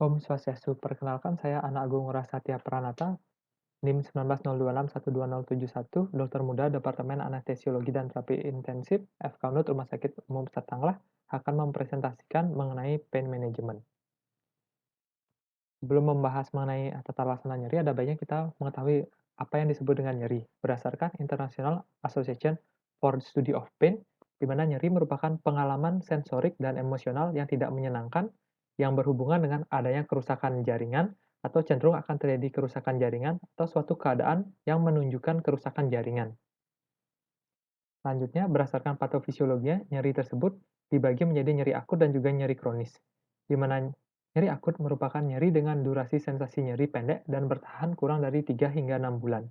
Om Swastiastu, perkenalkan saya Ana Agung Rasatya Pranata, NIM 1902612071, dokter muda Departemen Anestesiologi dan Terapi Intensif, FK Unut Rumah Sakit Umum Satanglah, akan mempresentasikan mengenai pain management. Sebelum membahas mengenai tata laksana nyeri, ada baiknya kita mengetahui apa yang disebut dengan nyeri. Berdasarkan International Association for the Study of Pain, di mana nyeri merupakan pengalaman sensorik dan emosional yang tidak menyenangkan yang berhubungan dengan adanya kerusakan jaringan atau cenderung akan terjadi kerusakan jaringan atau suatu keadaan yang menunjukkan kerusakan jaringan. Selanjutnya, berdasarkan patofisiologinya, nyeri tersebut dibagi menjadi nyeri akut dan juga nyeri kronis, di mana nyeri akut merupakan nyeri dengan durasi sensasi nyeri pendek dan bertahan kurang dari 3 hingga 6 bulan.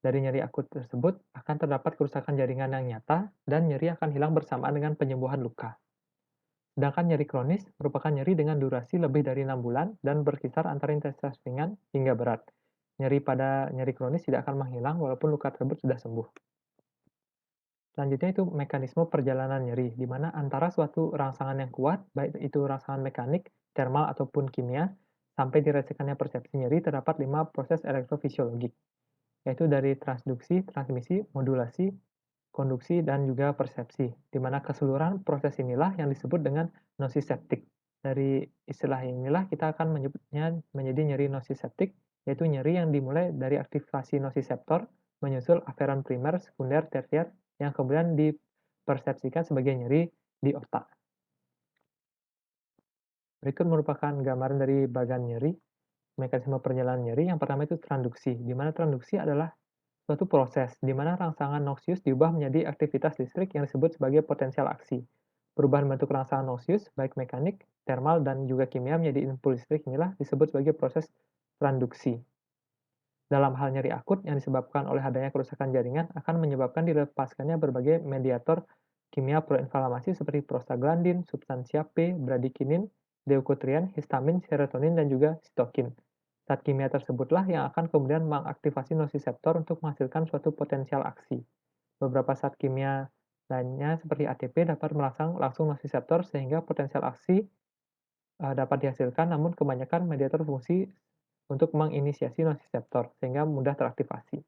Dari nyeri akut tersebut akan terdapat kerusakan jaringan yang nyata dan nyeri akan hilang bersamaan dengan penyembuhan luka. Sedangkan nyeri kronis merupakan nyeri dengan durasi lebih dari 6 bulan dan berkisar antara intensitas ringan hingga berat. Nyeri pada nyeri kronis tidak akan menghilang walaupun luka tersebut sudah sembuh. Selanjutnya itu mekanisme perjalanan nyeri, di mana antara suatu rangsangan yang kuat, baik itu rangsangan mekanik, termal, ataupun kimia, sampai dirasakannya persepsi nyeri terdapat 5 proses elektrofisiologik, yaitu dari transduksi, transmisi, modulasi, konduksi, dan juga persepsi, di mana keseluruhan proses inilah yang disebut dengan nosiseptik. Dari istilah inilah kita akan menyebutnya menjadi nyeri nosiseptik, yaitu nyeri yang dimulai dari aktivasi nosiseptor, menyusul aferan primer, sekunder, tersier, yang kemudian dipersepsikan sebagai nyeri di otak. Berikut merupakan gambaran dari bagan nyeri, mekanisme perjalanan nyeri. Yang pertama itu transduksi, di mana transduksi adalah suatu proses di mana rangsangan noksius diubah menjadi aktivitas listrik yang disebut sebagai potensial aksi. Perubahan bentuk rangsangan noksius, baik mekanik, termal, dan juga kimia menjadi impuls listrik inilah disebut sebagai proses transduksi. Dalam hal nyeri akut yang disebabkan oleh adanya kerusakan jaringan akan menyebabkan dilepaskannya berbagai mediator kimia proinflamasi seperti prostaglandin, substansia P, bradikinin, leukotrien, histamin, serotonin, dan juga sitokin. Zat kimia tersebutlah yang akan kemudian mengaktifasi nosiseptor untuk menghasilkan suatu potensial aksi. Beberapa zat kimia lainnya seperti ATP dapat merangsang langsung nosiseptor sehingga potensial aksi dapat dihasilkan, namun kebanyakan mediator fungsi untuk menginisiasi nosiseptor sehingga mudah teraktivasi.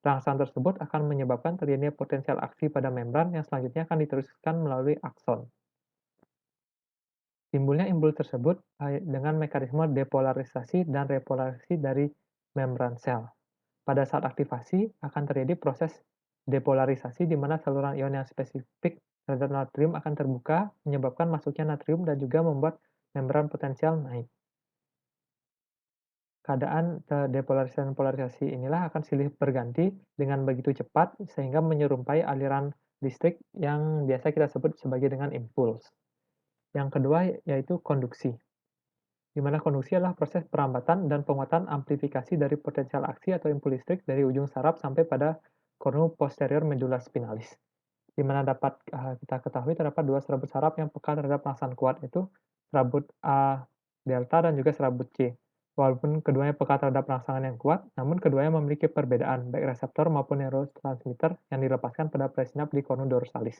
Rangsangan tersebut akan menyebabkan terjadinya potensial aksi pada membran yang selanjutnya akan diteruskan melalui akson. Timbulnya imbul tersebut dengan mekanisme depolarisasi dan repolarisasi dari membran sel. Pada saat aktivasi akan terjadi proses depolarisasi di mana saluran ion yang spesifik terhadap natrium akan terbuka, menyebabkan masuknya natrium dan juga membuat membran potensial naik. Keadaan depolarisasi dan polarisasi inilah akan silih berganti dengan begitu cepat sehingga menyerupai aliran listrik yang biasa kita sebut sebagai dengan impuls. Yang kedua yaitu konduksi, di mana konduksi adalah proses perambatan dan penguatan amplifikasi dari potensial aksi atau impuls listrik dari ujung saraf sampai pada kornu posterior medula spinalis, di mana dapat kita ketahui terdapat dua serabut saraf yang peka terhadap rangsangan kuat, yaitu serabut A delta dan juga serabut C. Walaupun keduanya peka terhadap rangsangan yang kuat, namun keduanya memiliki perbedaan, baik reseptor maupun neurotransmitter yang dilepaskan pada presinap di kornu dorsalis.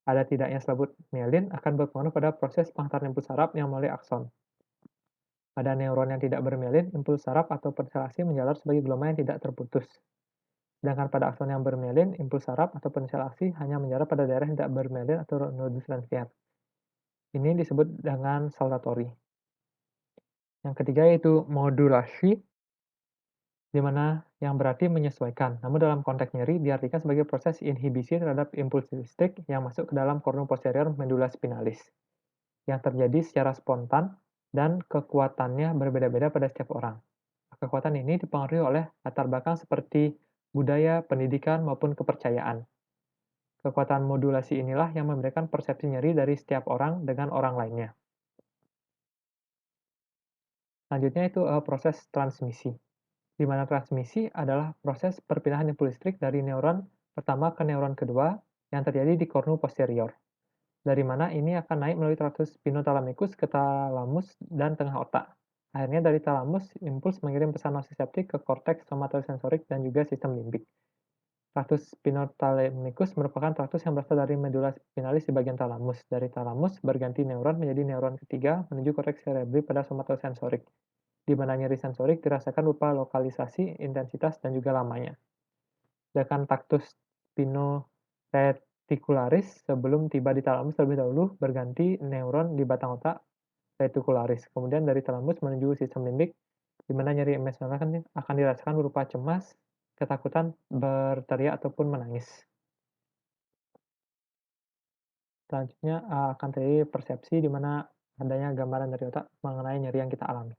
Ada tidaknya serabut mielin akan berpengaruh pada proses penghantaran impuls saraf yang melalui akson. Pada neuron yang tidak bermielin, impuls saraf atau potensial aksi menjalar sebagai gelombang yang tidak terputus. Sedangkan pada akson yang bermielin, impuls saraf atau potensial aksi hanya menjalar pada daerah yang tidak bermielin atau nodus transfer. Ini disebut dengan saltatori. Yang ketiga yaitu modulasi, di mana yang berarti menyesuaikan. Namun dalam konteks nyeri diartikan sebagai proses inhibisi terhadap impuls listrik yang masuk ke dalam kornu posterior medula spinalis, yang terjadi secara spontan dan kekuatannya berbeda-beda pada setiap orang. Kekuatan ini dipengaruhi oleh latar belakang seperti budaya, pendidikan, maupun kepercayaan. Kekuatan modulasi inilah yang memberikan persepsi nyeri dari setiap orang dengan orang lainnya. Selanjutnya itu proses transmisi, di mana transmisi adalah proses perpindahan impuls listrik dari neuron pertama ke neuron kedua yang terjadi di kornu posterior, dari mana ini akan naik melalui traktus spinothalamikus ke talamus dan tengah otak. Akhirnya dari talamus, impuls mengirim pesan nosiseptik ke korteks somatosensorik dan juga sistem limbik. Traktus spinothalamicus merupakan traktus yang berasal dari medula spinalis di bagian talamus. Dari talamus berganti neuron menjadi neuron ketiga menuju korteks cerebri pada somatosensorik, di mana nyeri sensorik dirasakan berupa lokalisasi, intensitas, dan juga lamanya. Sedangkan traktus spinoreticularis sebelum tiba di talamus terlebih dahulu berganti neuron di batang otak reticularis. Kemudian dari talamus menuju sistem limbik, di mana nyeri emosional akan dirasakan berupa cemas, ketakutan, berteriak, ataupun menangis. Selanjutnya akan terjadi persepsi di mana adanya gambaran dari otak mengenai nyeri yang kita alami.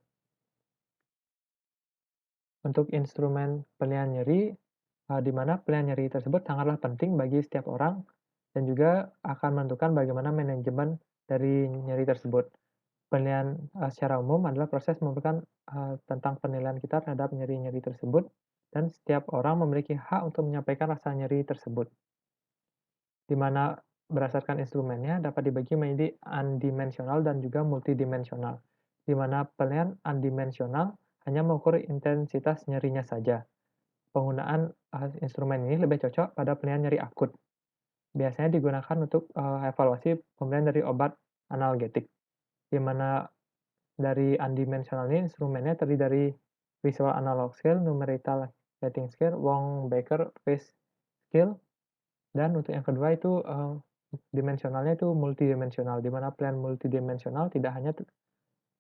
Untuk instrumen penilaian nyeri, di mana penilaian nyeri tersebut sangatlah penting bagi setiap orang dan juga akan menentukan bagaimana manajemen dari nyeri tersebut. Penilaian secara umum adalah proses memberikan tentang penilaian kita terhadap nyeri-nyeri tersebut, dan setiap orang memiliki hak untuk menyampaikan rasa nyeri tersebut, di mana berdasarkan instrumennya dapat dibagi menjadi unidimensional dan juga multidimensional, di mana penilaian unidimensional hanya mengukur intensitas nyerinya saja. Penggunaan instrumen ini lebih cocok pada penilaian nyeri akut. Biasanya digunakan untuk evaluasi pemberian dari obat analgetik, di mana dari unidimensional ini instrumennya terdiri dari Visual Analog Scale, Numerical Rating Scale, Wong-Baker Phase Scale, dan untuk yang kedua itu dimensionalnya itu multidimensional, di mana plan multidimensional tidak hanya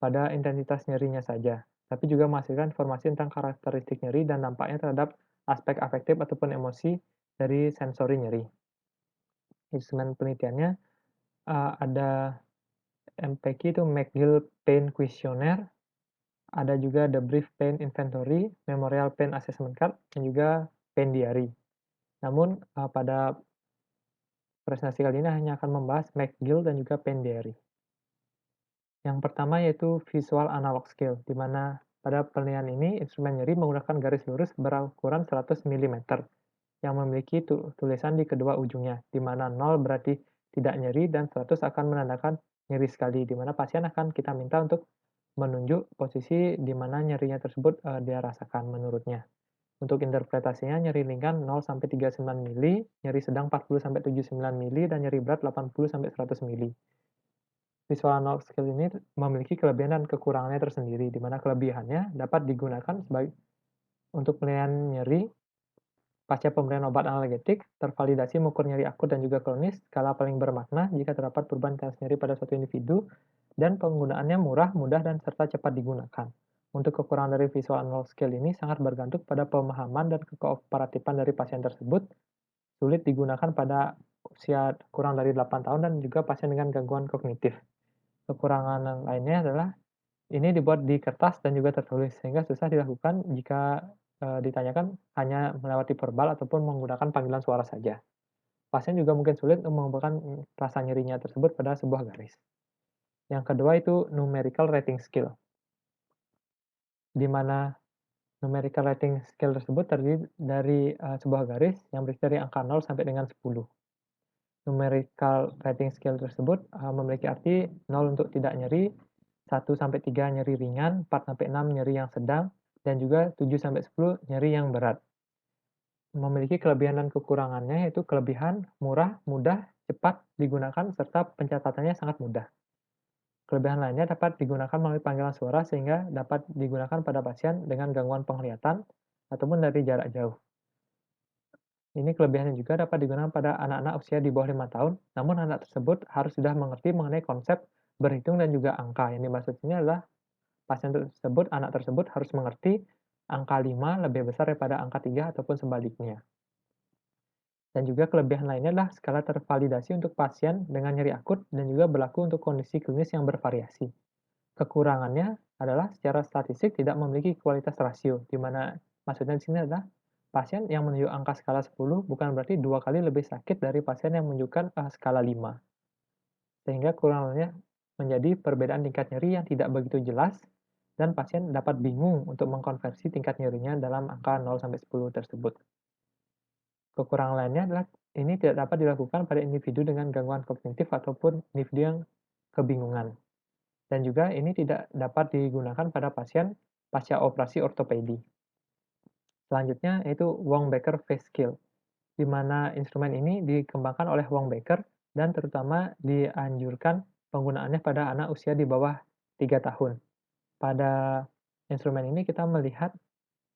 pada intensitas nyerinya saja, tapi juga menghasilkan informasi tentang karakteristik nyeri dan dampaknya terhadap aspek afektif ataupun emosi dari sensori nyeri. Instrumen penelitiannya ada MPQ itu McGill Pain Questionnaire, ada juga The Brief Pain Inventory, Memorial Pain Assessment Card, dan juga Pain Diary. Namun pada presentasi kali ini hanya akan membahas McGill dan juga Pain Diary. Yang pertama yaitu Visual Analog Scale, di mana pada penilaian ini instrumen nyeri menggunakan garis lurus berukuran 100 mm yang memiliki tulisan di kedua ujungnya, di mana 0 berarti tidak nyeri dan 100 akan menandakan nyeri sekali, di mana pasien akan kita minta untuk menunjuk posisi di mana nyerinya tersebut dia rasakan menurutnya. Untuk interpretasinya, nyeri ringan 0 sampai 39 mili, nyeri sedang 40 sampai 79 mili, dan nyeri berat 80 sampai 100 mili. Visual analog scale ini memiliki kelebihan dan kekurangannya tersendiri, di mana kelebihannya dapat digunakan untuk penilaian nyeri pasca pemberian obat analgetik, tervalidasi mengukur nyeri akut dan juga kronis, skala paling bermakna jika terdapat perubahan intensitas nyeri pada suatu individu, dan penggunaannya murah, mudah, dan serta cepat digunakan. Untuk kekurangan dari visual analog scale ini sangat bergantung pada pemahaman dan kekooperatifan dari pasien tersebut, sulit digunakan pada usia kurang dari 8 tahun dan juga pasien dengan gangguan kognitif. Kekurangan lainnya adalah ini dibuat di kertas dan juga tertulis, sehingga susah dilakukan jika ditanyakan hanya melewati verbal ataupun menggunakan panggilan suara saja. Pasien juga mungkin sulit untuk mengungkapkan rasa nyerinya tersebut pada sebuah garis. Yang kedua itu numerical rating scale, di mana numerical rating scale tersebut terdiri dari sebuah garis yang berisi dari angka 0 sampai dengan 10. Numerical rating scale tersebut memiliki arti 0 untuk tidak nyeri, 1 sampai 3 nyeri ringan, 4 sampai 6 nyeri yang sedang, dan juga 7 sampai 10 nyeri yang berat. Memiliki kelebihan dan kekurangannya yaitu kelebihan murah, mudah, cepat digunakan, serta pencatatannya sangat mudah. Kelebihan lainnya dapat digunakan melalui panggilan suara sehingga dapat digunakan pada pasien dengan gangguan penglihatan ataupun dari jarak jauh. Ini kelebihannya juga dapat digunakan pada anak-anak usia di bawah 5 tahun, namun anak tersebut harus sudah mengerti mengenai konsep berhitung dan juga angka. Yang dimaksud ini adalah pasien tersebut, anak tersebut harus mengerti angka 5 lebih besar daripada angka 3 ataupun sebaliknya. Dan juga kelebihan lainnya adalah skala tervalidasi untuk pasien dengan nyeri akut dan juga berlaku untuk kondisi klinis yang bervariasi. Kekurangannya adalah secara statistik tidak memiliki kualitas rasio, di mana maksudnya di sini adalah pasien yang menunjuk angka skala 10 bukan berarti 2 kali lebih sakit dari pasien yang menunjukkan skala 5. Sehingga kekurangannya menjadi perbedaan tingkat nyeri yang tidak begitu jelas dan pasien dapat bingung untuk mengkonversi tingkat nyerinya dalam angka 0 sampai 10 tersebut. Kekurangan lainnya adalah ini tidak dapat dilakukan pada individu dengan gangguan kognitif ataupun individu yang kebingungan. Dan juga ini tidak dapat digunakan pada pasien pasca operasi ortopedi. Selanjutnya yaitu Wong-Baker Phase Scale, di mana instrumen ini dikembangkan oleh Wong Baker dan terutama dianjurkan penggunaannya pada anak usia di bawah 3 tahun. Pada instrumen ini kita melihat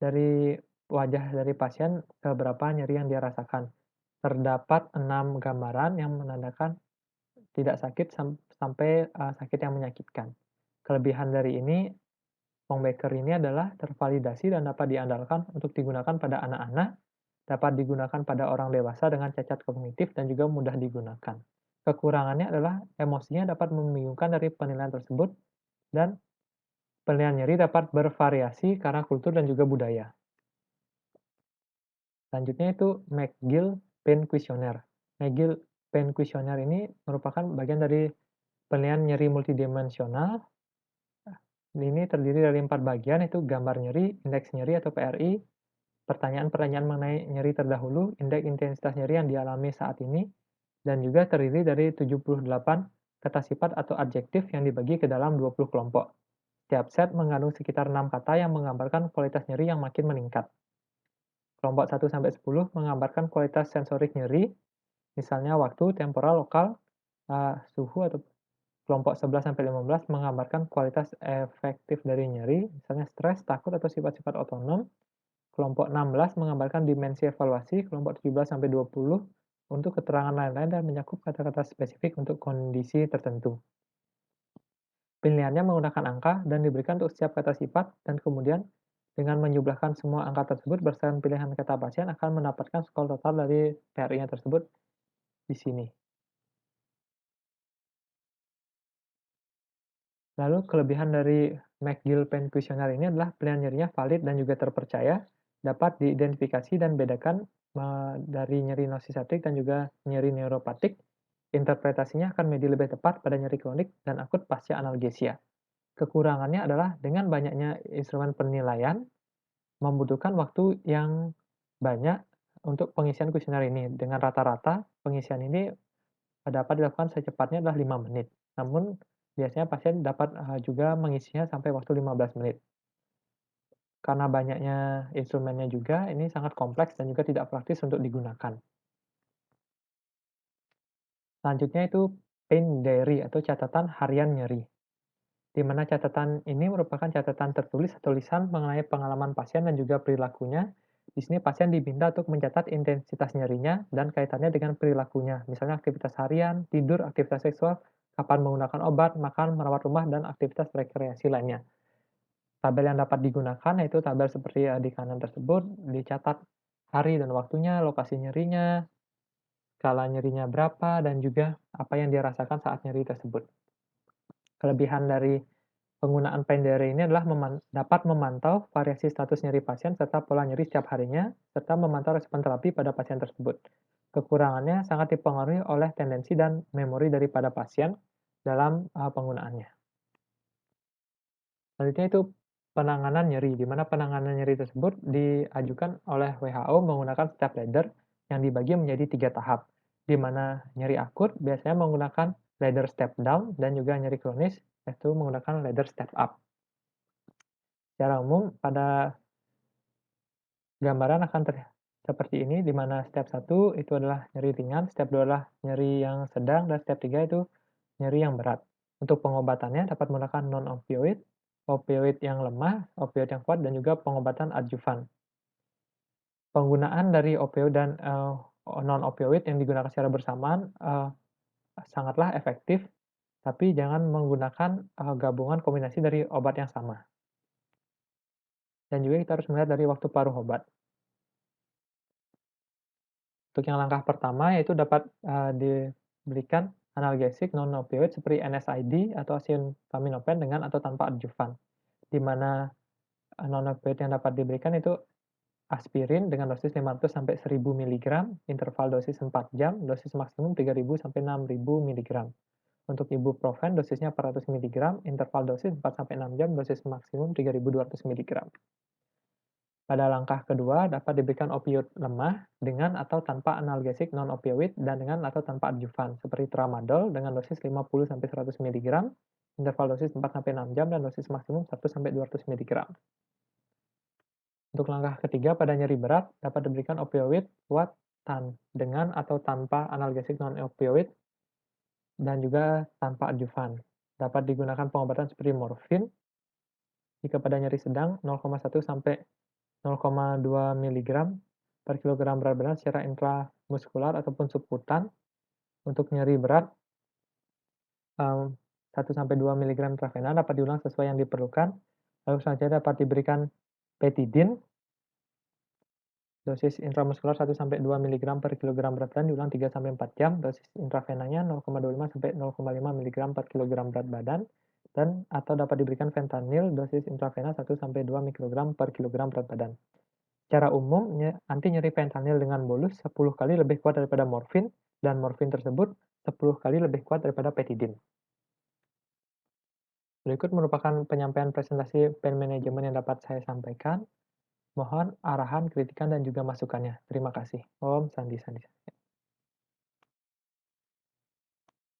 dari wajah dari pasien seberapa nyeri yang dia rasakan. Terdapat 6 gambaran yang menandakan tidak sakit sampai, sakit yang menyakitkan. Kelebihan dari ini, Wong Baker ini adalah tervalidasi dan dapat diandalkan untuk digunakan pada anak-anak, dapat digunakan pada orang dewasa dengan cacat kognitif dan juga mudah digunakan. Kekurangannya adalah emosinya dapat membingungkan dari penilaian tersebut dan penilaian nyeri dapat bervariasi karena kultur dan juga budaya. Selanjutnya itu McGill Pain Questionnaire. McGill Pain Questionnaire ini merupakan bagian dari penilaian nyeri multidimensional. Ini terdiri dari 4 bagian, yaitu gambar nyeri, indeks nyeri atau PRI, pertanyaan-pertanyaan mengenai nyeri terdahulu, indeks intensitas nyeri yang dialami saat ini, dan juga terdiri dari 78 kata sifat atau adjektif yang dibagi ke dalam 20 kelompok. Setiap set mengandung sekitar 6 kata yang menggambarkan kualitas nyeri yang makin meningkat. Kelompok 1-10 menggambarkan kualitas sensorik nyeri, misalnya waktu, temporal, lokal, suhu, atau kelompok 11-15 menggambarkan kualitas efektif dari nyeri, misalnya stres, takut, atau sifat-sifat otonom. Kelompok 16 menggambarkan dimensi evaluasi, kelompok 17-20 untuk keterangan lain-lain dan mencakup kata-kata spesifik untuk kondisi tertentu. Penilaiannya menggunakan angka dan diberikan untuk setiap kata sifat, dan kemudian dengan menjumlahkan semua angka tersebut berdasarkan pilihan kata pasien akan mendapatkan skor total dari PRI-nya tersebut di sini. Lalu kelebihan dari McGill Pain Questionnaire ini adalah penilaian nyerinya valid dan juga terpercaya, dapat diidentifikasi dan bedakan dari nyeri nosiceptik dan juga nyeri neuropatik. Interpretasinya akan menjadi lebih tepat pada nyeri kronik dan akut pasca analgesia. Kekurangannya adalah dengan banyaknya instrumen penilaian, membutuhkan waktu yang banyak untuk pengisian kuesioner ini. Dengan rata-rata, pengisian ini dapat dilakukan secepatnya adalah 5 menit. Namun, biasanya pasien dapat juga mengisinya sampai waktu 15 menit. Karena banyaknya instrumennya juga, ini sangat kompleks dan juga tidak praktis untuk digunakan. Selanjutnya itu pain diary atau catatan harian nyeri, di mana catatan ini merupakan catatan tertulis atau lisan mengenai pengalaman pasien dan juga perilakunya. Di sini pasien diminta untuk mencatat intensitas nyerinya dan kaitannya dengan perilakunya, misalnya aktivitas harian, tidur, aktivitas seksual, kapan menggunakan obat, makan, merawat rumah, dan aktivitas rekreasi lainnya. Tabel yang dapat digunakan yaitu tabel seperti di kanan tersebut, dicatat hari dan waktunya, lokasi nyerinya, skala nyerinya berapa, dan juga apa yang dia rasakan saat nyeri tersebut. Kelebihan dari penggunaan Pain Diary ini adalah dapat memantau variasi status nyeri pasien serta pola nyeri setiap harinya, serta memantau respon terapi pada pasien tersebut. Kekurangannya sangat dipengaruhi oleh tendensi dan memori daripada pasien dalam penggunaannya. Selanjutnya itu penanganan nyeri, di mana penanganan nyeri tersebut diajukan oleh WHO menggunakan step ladder yang dibagi menjadi 3 tahap, di mana nyeri akut biasanya menggunakan ladder step down dan juga nyeri kronis yaitu menggunakan ladder step up. Secara umum pada gambaran akan seperti ini, di mana step 1 itu adalah nyeri ringan, step 2 adalah nyeri yang sedang, dan step 3 itu nyeri yang berat. Untuk pengobatannya dapat menggunakan non-opioid, opioid yang lemah, opioid yang kuat, dan juga pengobatan adjuvan. Penggunaan dari opioid dan non-opioid yang digunakan secara bersamaan sangatlah efektif, tapi jangan menggunakan gabungan kombinasi dari obat yang sama. Dan juga kita harus melihat dari waktu paruh obat. Untuk yang langkah pertama yaitu dapat diberikan analgesik non-opioid seperti NSAID atau acetaminophen dengan atau tanpa adjuvan, di mana non-opioid yang dapat diberikan itu aspirin dengan dosis 500 sampai 1000 mg, interval dosis 4 jam, dosis maksimum 3000 sampai 6000 mg. Untuk ibuprofen dosisnya 400 mg, interval dosis 4 sampai 6 jam, dosis maksimum 3200 mg. Pada langkah kedua, dapat diberikan opioid lemah dengan atau tanpa analgesik non-opioid dan dengan atau tanpa adjuvan, seperti tramadol dengan dosis 50-100 mg, interval dosis 4-6 jam, dan dosis maksimum 1-200 mg. Untuk langkah ketiga pada nyeri berat, dapat diberikan opioid kuat dengan atau tanpa analgesik non-opioid dan juga tanpa adjuvan. Dapat digunakan pengobatan seperti morfin jika pada nyeri sedang 0,1 sampai 0,2 miligram per kilogram berat badan secara intramuskular ataupun subkutan. Untuk nyeri berat, 1 sampai 2 miligram intravena dapat diulang sesuai yang diperlukan. Lalu selanjutnya dapat diberikan petidin, dosis intramuskular 1 sampai 2 miligram per kilogram berat badan diulang 3 sampai 4 jam, dosis intravenanya 0,25 sampai 0,5 miligram per kilogram berat badan, dan atau dapat diberikan fentanyl, dosis intravena 1 sampai 2 mikrogram per kilogram berat badan. Secara umum, anti nyeri fentanyl dengan bolus 10 kali lebih kuat daripada morfin, dan morfin tersebut 10 kali lebih kuat daripada petidin. Berikut merupakan penyampaian presentasi pain management yang dapat saya sampaikan. Mohon arahan, kritikan, dan juga masukannya. Terima kasih. Om Santi Santi.